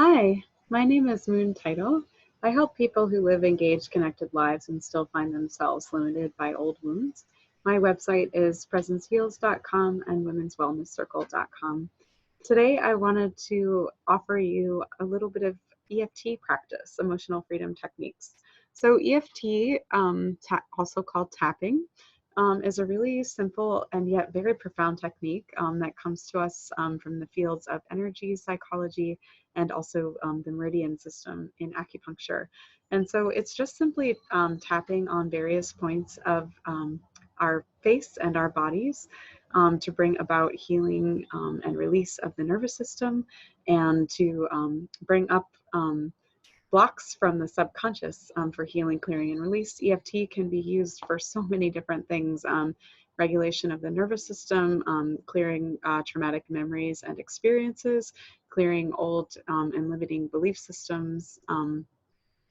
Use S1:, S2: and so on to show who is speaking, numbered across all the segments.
S1: Hi, my name is Moon Title. I help people who live engaged, connected lives and still find themselves limited by old wounds. My website is presenceheals.com and womenswellnesscircle.com. Today, I wanted to offer you a little bit of EFT practice, emotional freedom techniques. So EFT, also called tapping, is a really simple and yet very profound technique that comes to us from the fields of energy, psychology, and also the Meridian system in acupuncture. And so it's just simply tapping on various points of our face and our bodies to bring about healing and release of the nervous system, and to bring up blocks from the subconscious for healing, clearing, and release. EFT can be used for so many different things. Regulation of the nervous system, clearing traumatic memories and experiences, clearing old and limiting belief systems,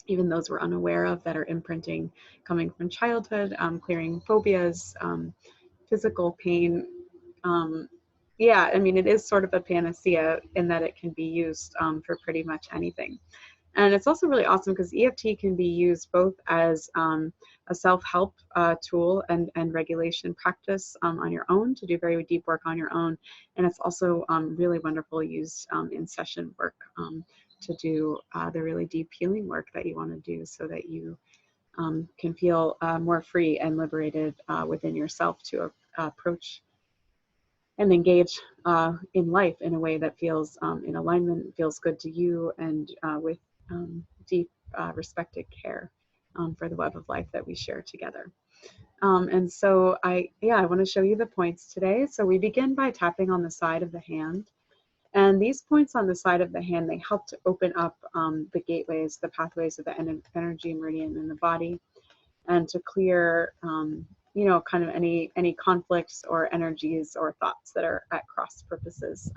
S1: even those we're unaware of that are imprinting coming from childhood, clearing phobias, physical pain. Yeah, I mean, it is sort of a panacea in that it can be used for pretty much anything. And it's also really awesome because EFT can be used both as a self-help tool and regulation practice on your own to do very deep work on your own. And it's also really wonderful used in session work to do the really deep healing work that you want to do so that you can feel more free and liberated within yourself to approach and engage in life in a way that feels in alignment, feels good to you, and with deep respected care for the web of life that we share together. And so I want to show you the points today. So we begin by tapping on the side of the hand. And these points on the side of the hand, they help to open up the gateways, the pathways of the energy meridian in the body, and to clear kind of any conflicts or energies or thoughts that are at cross purposes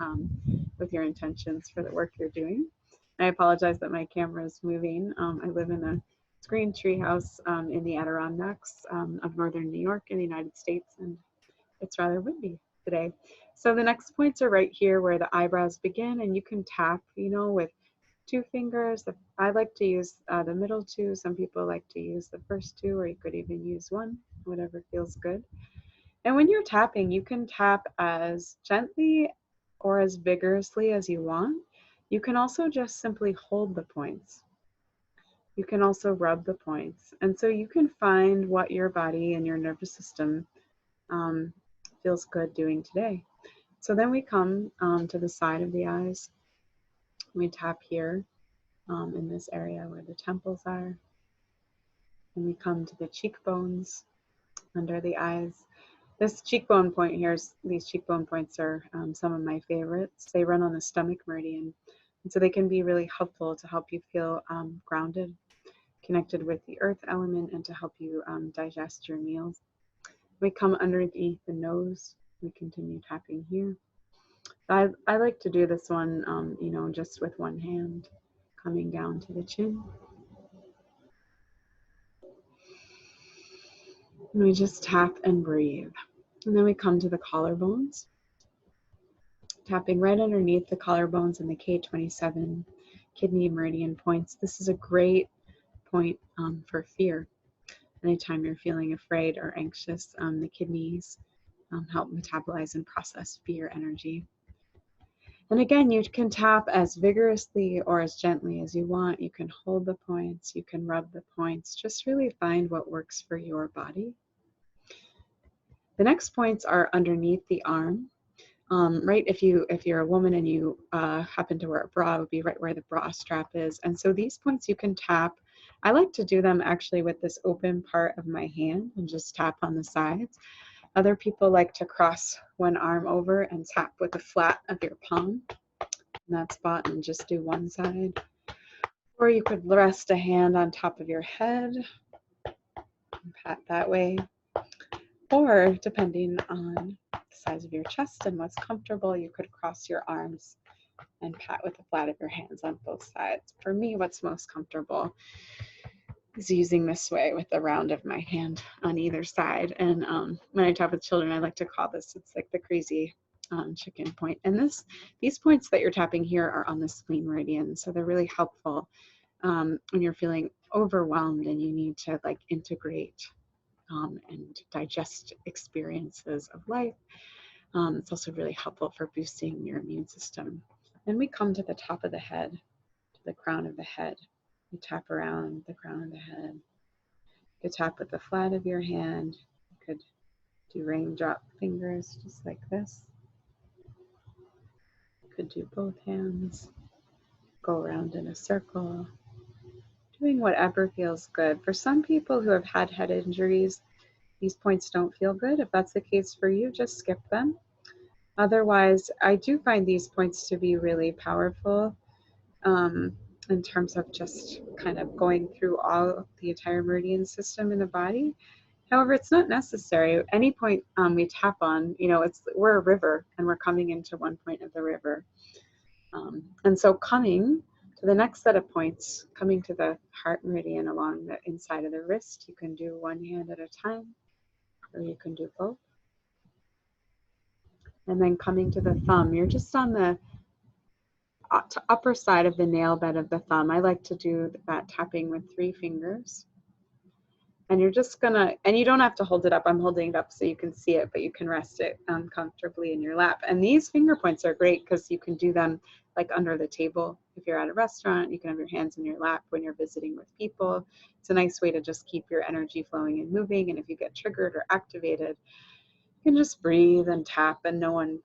S1: with your intentions for the work you're doing. I apologize that my camera is moving. I live in a screen tree house in the Adirondacks of northern New York in the United States, and it's rather windy today. So the next points are right here where the eyebrows begin, and you can tap, with 2 fingers. I like to use the middle 2. Some people like to use the first 2, or you could even use 1, whatever feels good. And when you're tapping, you can tap as gently or as vigorously as you want. You can also just simply hold the points. You can also rub the points. And so you can find what your body and your nervous system feels good doing today. So then we come to the side of the eyes. We tap here in this area where the temples are. And we come to the cheekbones under the eyes. This cheekbone point here, these cheekbone points are some of my favorites. They run on the stomach meridian. And so they can be really helpful to help you feel grounded, connected with the earth element, and to help you digest your meals. We come underneath the nose. We continue tapping here. I like to do this one, just with one hand, coming down to the chin. And we just tap and breathe. And then we come to the collarbones, tapping right underneath the collarbones and the K27 kidney meridian points. This is a great point for fear. Anytime you're feeling afraid or anxious, the kidneys help metabolize and process fear energy. And again, you can tap as vigorously or as gently as you want. You can hold the points, you can rub the points. Just really find what works for your body. The next points are underneath the arm. Right, if you're a woman and you happen to wear a bra, it would be right where the bra strap is. And so these points you can tap. I like to do them actually with this open part of my hand and just tap on the sides. Other people like to cross one arm over and tap with the flat of your palm in that spot and just do one side. Or you could rest a hand on top of your head and pat that way. Or depending on the size of your chest and what's comfortable, you could cross your arms and pat with the flat of your hands on both sides. For me, what's most comfortable is using this way with the round of my hand on either side. And when I talk with children, I like to call this, it's like the crazy chicken point. And these points that you're tapping here are on the spleen meridian, so they're really helpful when you're feeling overwhelmed and you need to like integrate and digest experiences of life. It's also really helpful for boosting your immune system. Then we come to the top of the head, to the crown of the head. You tap around the crown of the head. You could tap with the flat of your hand. You could do raindrop fingers just like this. You could do both hands. Go around in a circle. Doing whatever feels good. For some people who have had head injuries, these points don't feel good. If that's the case for you, just skip them. Otherwise, I do find these points to be really powerful in terms of just kind of going through the entire meridian system in the body. However, it's not necessary. Any point we tap on, we're a river and we're coming into one point of the river. And so coming to the next set of points, coming to the heart meridian along the inside of the wrist, you can do one hand at a time, or you can do both. And then coming to the thumb, you're just on the upper side of the nail bed of the thumb. I like to do that tapping with 3 fingers. And you're just gonna, and you don't have to hold it up. I'm holding it up so you can see it, but you can rest it comfortably in your lap. And these finger points are great because you can do them like under the table. If you're at a restaurant, you can have your hands in your lap when you're visiting with people. It's a nice way to just keep your energy flowing and moving. And if you get triggered or activated, you can just breathe and tap and no one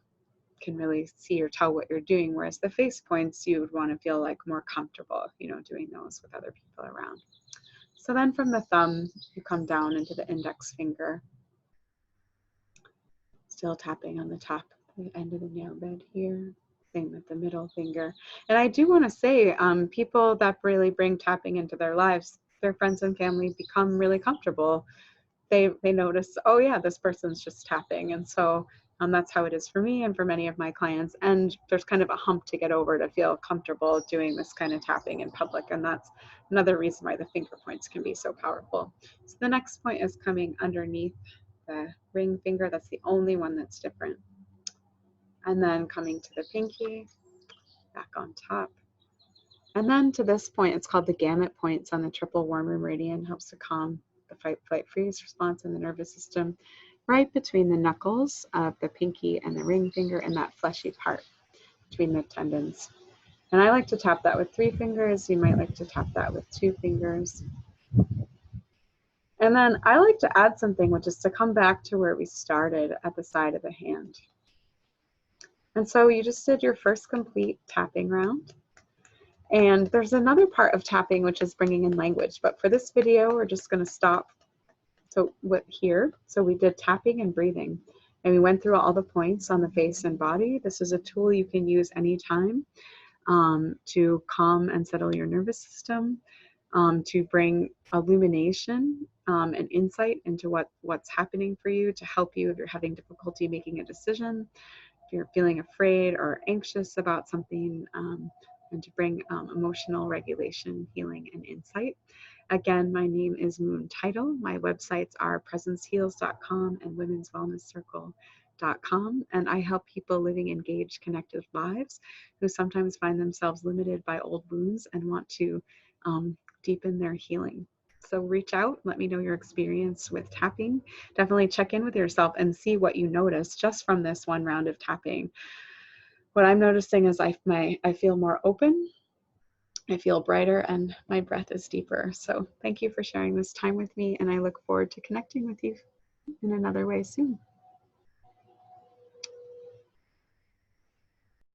S1: can really see or tell what you're doing. Whereas the face points, you would want to feel like more comfortable, doing those with other people around. So then from the thumb, you come down into the index finger, still tapping on the top, the end of the nail bed here. Same with the middle finger. And I do want to say, people that really bring tapping into their lives, their friends and family become really comfortable. They notice, oh yeah, this person's just tapping. And so that's how it is for me and for many of my clients. And there's kind of a hump to get over to feel comfortable doing this kind of tapping in public. And that's another reason why the finger points can be so powerful. So the next point is coming underneath the ring finger. That's the only one that's different. And then coming to the pinky, back on top. And then to this point, it's called the Gamut Points on the triple warmer meridian, helps to calm the fight, flight, freeze response in the nervous system, right between the knuckles of the pinky and the ring finger and that fleshy part between the tendons. And I like to tap that with 3 fingers. You might like to tap that with 2 fingers. And then I like to add something, which is to come back to where we started at the side of the hand. And so you just did your first complete tapping round. And there's another part of tapping, which is bringing in language. But for this video, we're just going to stop here. So we did tapping and breathing. And we went through all the points on the face and body. This is a tool you can use anytime to calm and settle your nervous system, to bring illumination and insight into what's happening for you, to help you if you're having difficulty making a decision, if you're feeling afraid or anxious about something, and to bring emotional regulation, healing, and insight. Again, my name is Untitled. My websites are presenceheals.com and womenswellnesscircle.com, and I help people living engaged, connected lives who sometimes find themselves limited by old wounds and want to deepen their healing. So reach out, let me know your experience with tapping. Definitely check in with yourself and see what you notice just from this one round of tapping. What I'm noticing is I feel more open, I feel brighter, and my breath is deeper. So thank you for sharing this time with me, and I look forward to connecting with you in another way soon.